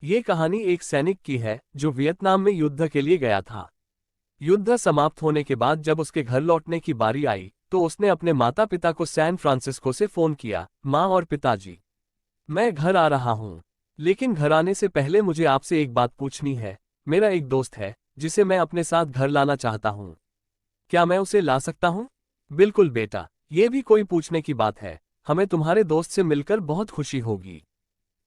ये कहानी एक सैनिक की है जो वियतनाम में युद्ध के लिए गया था। युद्ध समाप्त होने के बाद जब उसके घर लौटने की बारी आई तो उसने अपने माता पिता को सैन फ्रांसिस्को से फोन किया। माँ और पिताजी, मैं घर आ रहा हूँ, लेकिन घर आने से पहले मुझे आपसे एक बात पूछनी है। मेरा एक दोस्त है जिसे मैं अपने साथ घर लाना चाहता हूँ। क्या मैं उसे ला सकता हूँ? बिल्कुल बेटा, ये भी कोई पूछने की बात है। हमें तुम्हारे दोस्त से मिलकर बहुत खुशी होगी,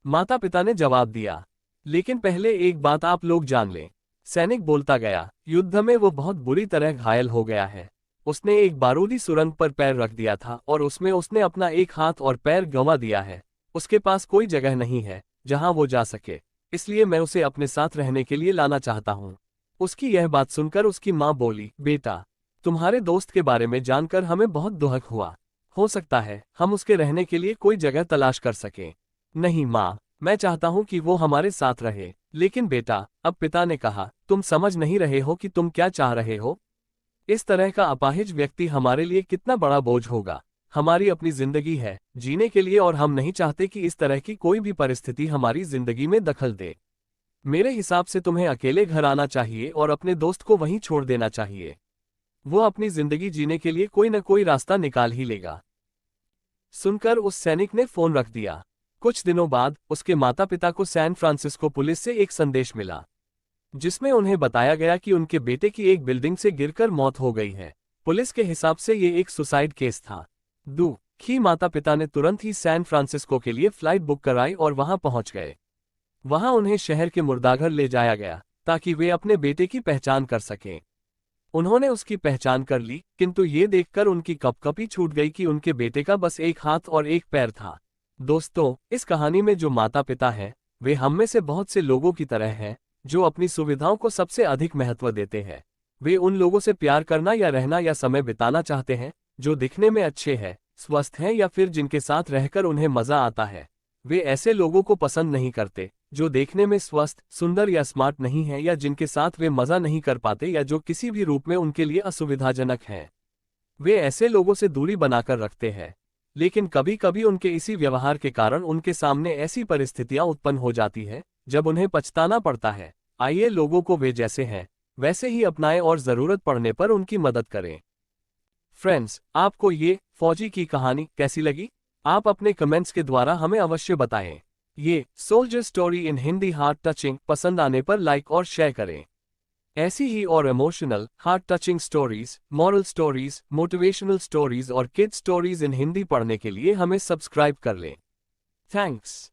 माता पिता ने जवाब दिया। लेकिन पहले एक बात आप लोग जान लें, सैनिक बोलता गया, युद्ध में वो बहुत बुरी तरह घायल हो गया है। उसने एक बारूदी सुरंग पर पैर रख दिया था और उसमें उसने अपना एक हाथ और पैर गंवा दिया है। उसके पास कोई जगह नहीं है जहां वो जा सके, इसलिए मैं उसे अपने साथ रहने के लिए लाना चाहता हूँ। उसकी यह बात सुनकर उसकी माँ बोली, बेटा, तुम्हारे दोस्त के बारे में जानकर हमें बहुत दुख हुआ। हो सकता है हम उसके रहने के लिए कोई जगह तलाश कर सकें। नहीं माँ, मैं चाहता हूँ कि वो हमारे साथ रहे। लेकिन बेटा, अब पिता ने कहा, तुम समझ नहीं रहे हो कि तुम क्या चाह रहे हो। इस तरह का अपाहिज व्यक्ति हमारे लिए कितना बड़ा बोझ होगा। हमारी अपनी जिंदगी है जीने के लिए और हम नहीं चाहते कि इस तरह की कोई भी परिस्थिति हमारी जिंदगी में दखल दे। मेरे हिसाब से तुम्हें अकेले घर आना चाहिए और अपने दोस्त को वहीं छोड़ देना चाहिए। वो अपनी जिंदगी जीने के लिए कोई न कोई रास्ता निकाल ही लेगा। सुनकर उस सैनिक ने फोन रख दिया। कुछ दिनों बाद उसके माता पिता को सैन फ्रांसिस्को पुलिस से एक संदेश मिला, जिसमें उन्हें बताया गया कि उनके बेटे की एक बिल्डिंग से गिरकर मौत हो गई है। पुलिस के हिसाब से ये एक सुसाइड केस था। दुखी माता पिता ने तुरंत ही सैन फ्रांसिस्को के लिए फ्लाइट बुक कराई और वहां पहुंच गए। वहां उन्हें शहर के मुर्दाघर ले जाया गया ताकि वे अपने बेटे की पहचान कर सकें। उन्होंने उसकी पहचान कर ली, किंतु ये देखकर उनकी कपकपी छूट गई कि उनके बेटे का बस एक हाथ और एक पैर था। दोस्तों, इस कहानी में जो माता पिता हैं, वे हम में से बहुत से लोगों की तरह हैं, जो अपनी सुविधाओं को सबसे अधिक महत्व देते हैं। वे उन लोगों से प्यार करना या रहना या समय बिताना चाहते हैं जो दिखने में अच्छे हैं, स्वस्थ हैं या फिर जिनके साथ रहकर उन्हें मजा आता है। वे ऐसे लोगों को पसंद नहीं करते जो देखने में स्वस्थ, सुंदर या स्मार्ट नहीं है या जिनके साथ वे मजा नहीं कर पाते या जो किसी भी रूप में उनके लिए असुविधाजनक हैं। वे ऐसे लोगों से दूरी बनाकर रखते हैं। लेकिन कभी कभी उनके इसी व्यवहार के कारण उनके सामने ऐसी परिस्थितियां उत्पन्न हो जाती है जब उन्हें पछताना पड़ता है। आइए लोगों को वे जैसे हैं वैसे ही अपनाएं और जरूरत पड़ने पर उनकी मदद करें। फ्रेंड्स, आपको ये फौजी की कहानी कैसी लगी? आप अपने कमेंट्स के द्वारा हमें अवश्य बताएं। ये soldier story in Hindi heart touching पसंद आने पर लाइक और शेयर करें। ऐसी ही और emotional, heart touching stories, moral stories, motivational stories और किड स्टोरीज इन हिंदी पढ़ने के लिए हमें सब्सक्राइब कर लें। थैंक्स।